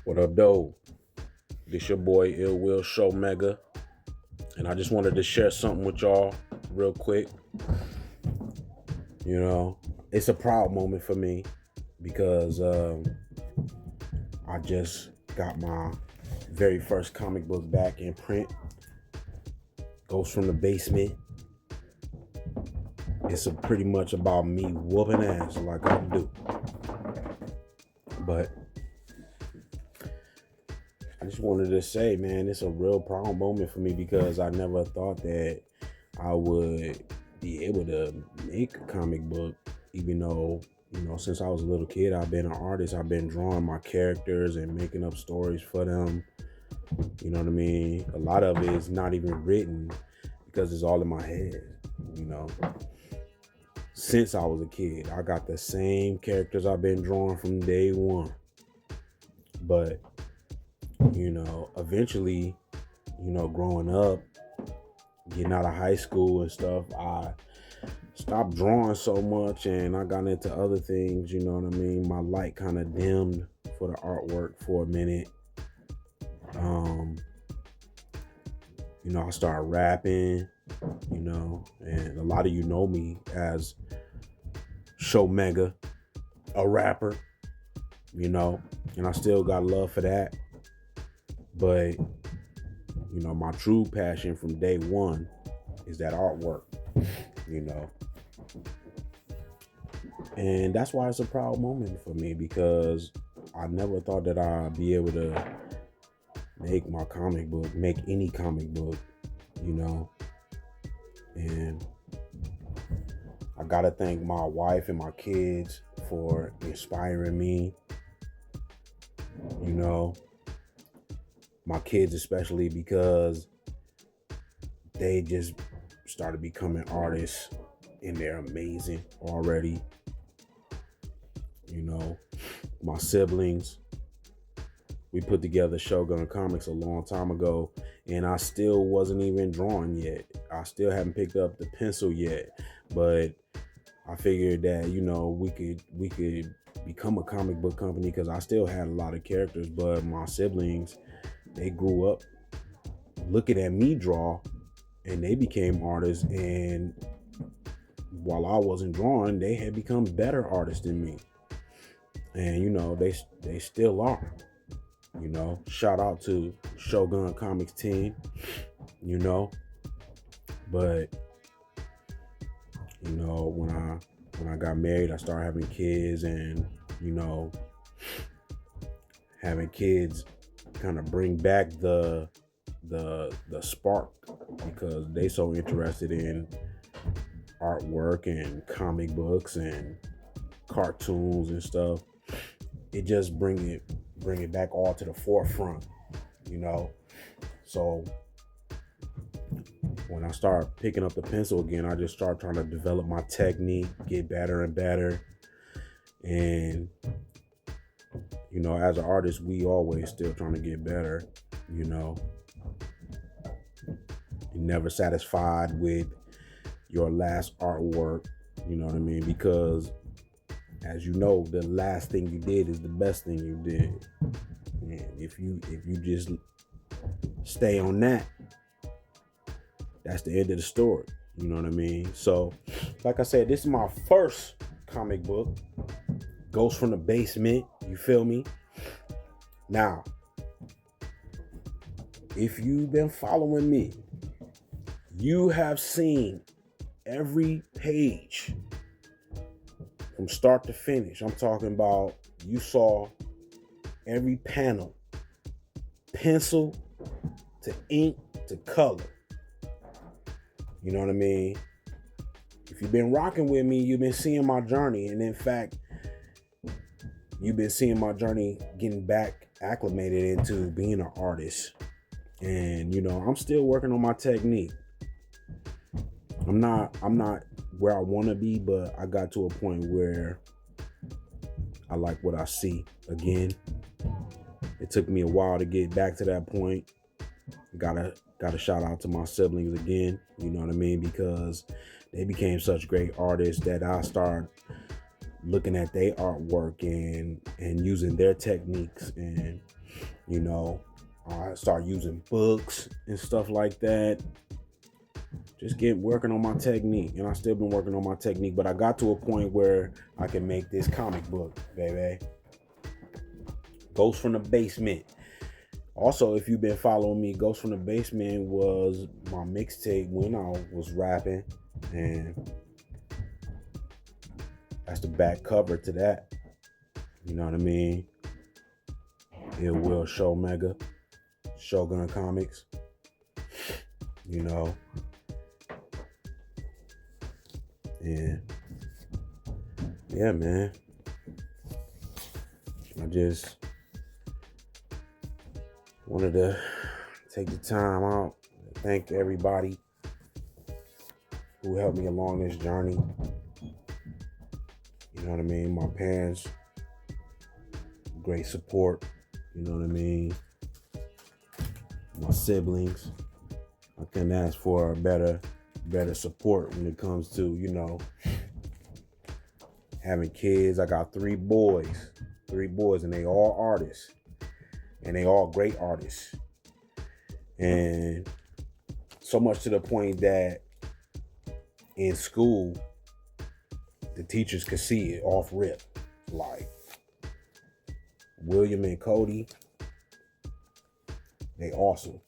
What up, though? This your boy Ill Will SHoMeGa, and I just wanted to share something with y'all real quick. You know, it's a proud moment for me because I just got my very first comic book back in print. Goes from the basement. It's pretty much about me whooping ass like I do. But I just wanted to say, man, it's a real proud moment for me because I never thought that I would be able to make a comic book, even though, since I was a little kid, I've been an artist. I've been drawing my characters and making up stories for them. You know what I mean? A lot of it is not even written because it's all in my head, Since I was a kid, I got the same characters I've been drawing from day one. But eventually, growing up, getting out of high school and stuff, I stopped drawing so much and I got into other things, My light kind of dimmed for the artwork for a minute. I started rapping, and a lot of you know me as SHoMeGa, a rapper, and I still got love for that. But, my true passion from day one is that artwork, And that's why it's a proud moment for me because I never thought that I'd be able to make my comic book, make any comic book, And I gotta thank my wife and my kids for inspiring me, my kids especially because they just started becoming artists and they're amazing already. My siblings, we put together Shogun Comics a long time ago and I still wasn't even drawing yet. I still haven't picked up the pencil yet, but I figured that, we could become a comic book company because I still had a lot of characters, but my siblings, they grew up looking at me draw and they became artists. And while I wasn't drawing, they had become better artists than me. And, they still are, shout out to Shogun Comics team, but, when I got married, I started having kids and, having kids kind of bring back the spark because they so interested in artwork and comic books and cartoons and stuff. It just bring it back all to the forefront, So when I start picking up the pencil again, I just start trying to develop my technique, get better and better. And, as an artist, we always still trying to get better, You're never satisfied with your last artwork, you know what I mean? Because as you know, the last thing you did is the best thing you did. And if you just stay on that, that's the end of the story. You know what I mean? So, like I said, this is my first comic book. Goes from the basement. You feel me? Now, if you've been following me, you have seen every page from start to finish. I'm talking about you saw every panel, pencil to ink to color. You know what I mean? If you've been rocking with me, you've been seeing my journey. And in fact, you've been seeing my journey getting back acclimated into being an artist. And, I'm still working on my technique. I'm not where I want to be, but I got to a point where I like what I see again. It took me a while to get back to that point. Gotta shout out to my siblings again, you know what I mean? Because they became such great artists that I started looking at their artwork and using their techniques, and you know, I start using books and stuff like that. Just working on my technique, and I still been working on my technique, but I got to a point where I can make this comic book, baby. Ghost from the Basement. Also, if you've been following me, Ghost from the Basement was my mixtape when I was rapping, and that's the back cover to that. You know what I mean? It will SHoMeGa, Shogun Comics. You know. And yeah, man. I just wanted to take the time out to thank everybody who helped me along this journey. You know what I mean? My parents, great support. You know what I mean? My siblings, I couldn't ask for a better support when it comes to, you know, having kids. I got three boys, and they all artists, and they all great artists. And so much to the point that in school, the teachers could see it off rip. Like William and Cody, they awesome.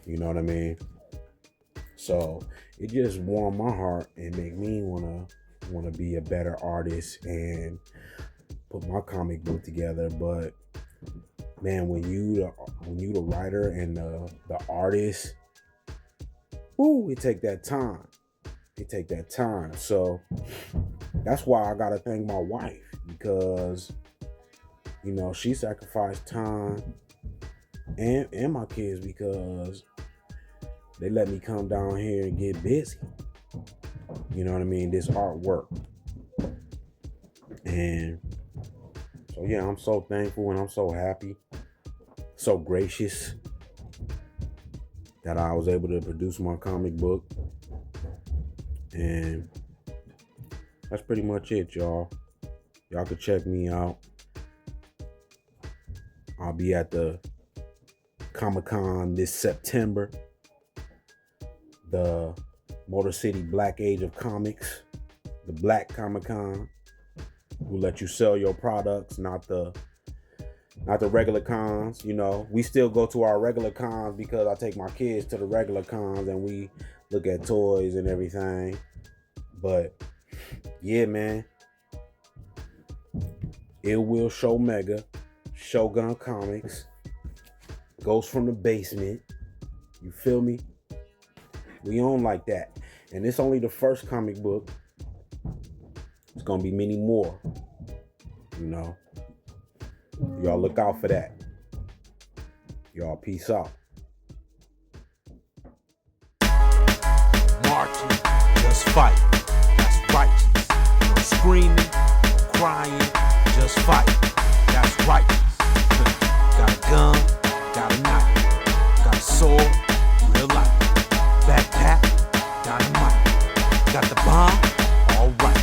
You know what I mean? So it just warmed my heart and make me wanna be a better artist and put my comic book together. But man, when you the writer and the artist, ooh, it take that time. So that's why I gotta thank my wife, because you know, she sacrificed time and my kids, because they let me come down here and get busy. You know what I mean? This artwork. And so yeah, I'm so thankful and I'm so happy, so gracious that I was able to produce my comic book. And that's pretty much it, y'all. Y'all can check me out. I'll be at the Comic-Con this September. The Motor City Black Age of Comics, the Black Comic-Con. We'll let you sell your products, not the regular cons. You know, we still go to our regular cons because I take my kids to the regular cons and we look at toys and everything. But yeah, man, it will SHoMeGa, Shogun Comics, Ghost from the Basement. You feel me? We own like that. And it's only the first comic book. It's gonna be many more. You know. Y'all look out for that. Y'all peace out. Marching, just fight. That's righteous. No screaming, no crying, just fight. That's righteous. Got a gun, got a knife, got a sword, real life. Backpack, dynamite. Got the bomb, alright.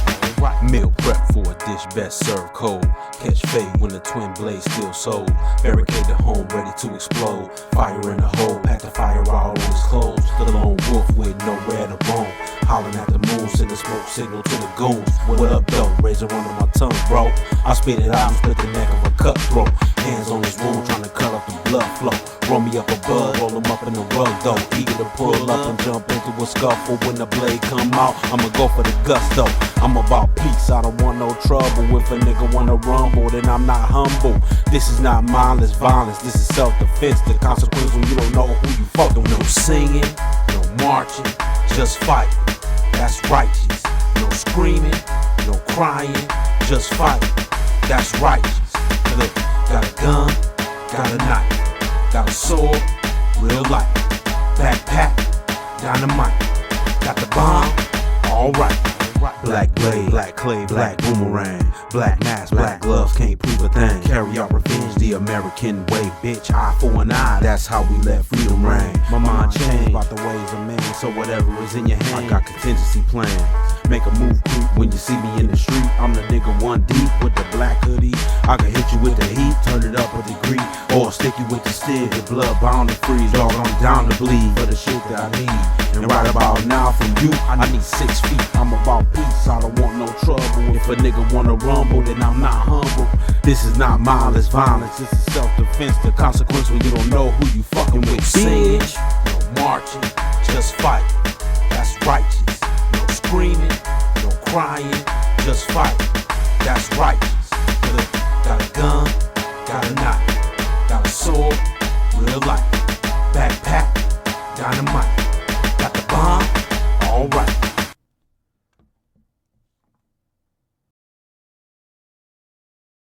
Meal prep for a dish best served cold. Catch fade when the twin blades still sold. Barricade the home ready to explode. Fire in the hole, pack the fire out on his clothes. The lone wolf with nowhere to roam. Hollering at the moon, send a smoke signal to the goons. What up though, razor under my tongue, bro. I spit it out and split the neck of a cutthroat. Hands on his wound, trying to cut up the blood flow. Roll me up a bud, roll him up in the rug though. Eager to pull up and jump into a scuffle. When the blade come out, I'ma go for the gusto. I'm about peace, I don't want no trouble. If a nigga wanna rumble, then I'm not humble. This is not mindless violence, this is self-defense. The consequence when you don't know who you fucking. No singing, no marching, just fight. That's righteous. No screaming, no crying, just fight. That's righteous. Look, got a gun, got a knife, got a sword, real life. Backpack, dynamite. Got the bomb, alright. Black blade, black clay, black boomerang. Black mask, black gloves, can't prove a thing. Carry out revenge the American way, bitch. Eye for an eye, that's how we let freedom reign. My mind changed about the ways of man, so whatever is in your hand, I got contingency plans. Make a move quick when you see me in the street. I'm the nigga one deep with the black hoodie. I can hit you with the heat, turn it up a degree, or stick you with the steel. Your blood bound to freeze, dog, I'm down to bleed for the shit that I need. And right about now from you, I need 6 feet. I'm about peace, I don't want no trouble. If a nigga wanna rumble, then I'm not humble. This is not mindless violence, this is self-defense. The consequence when you don't know who you fucking with. Singing, no marching, just fight. That's righteous. No screaming, no crying, just fight. That's righteous. Got a gun, got a knife, got a sword, real life, backpack, dynamite.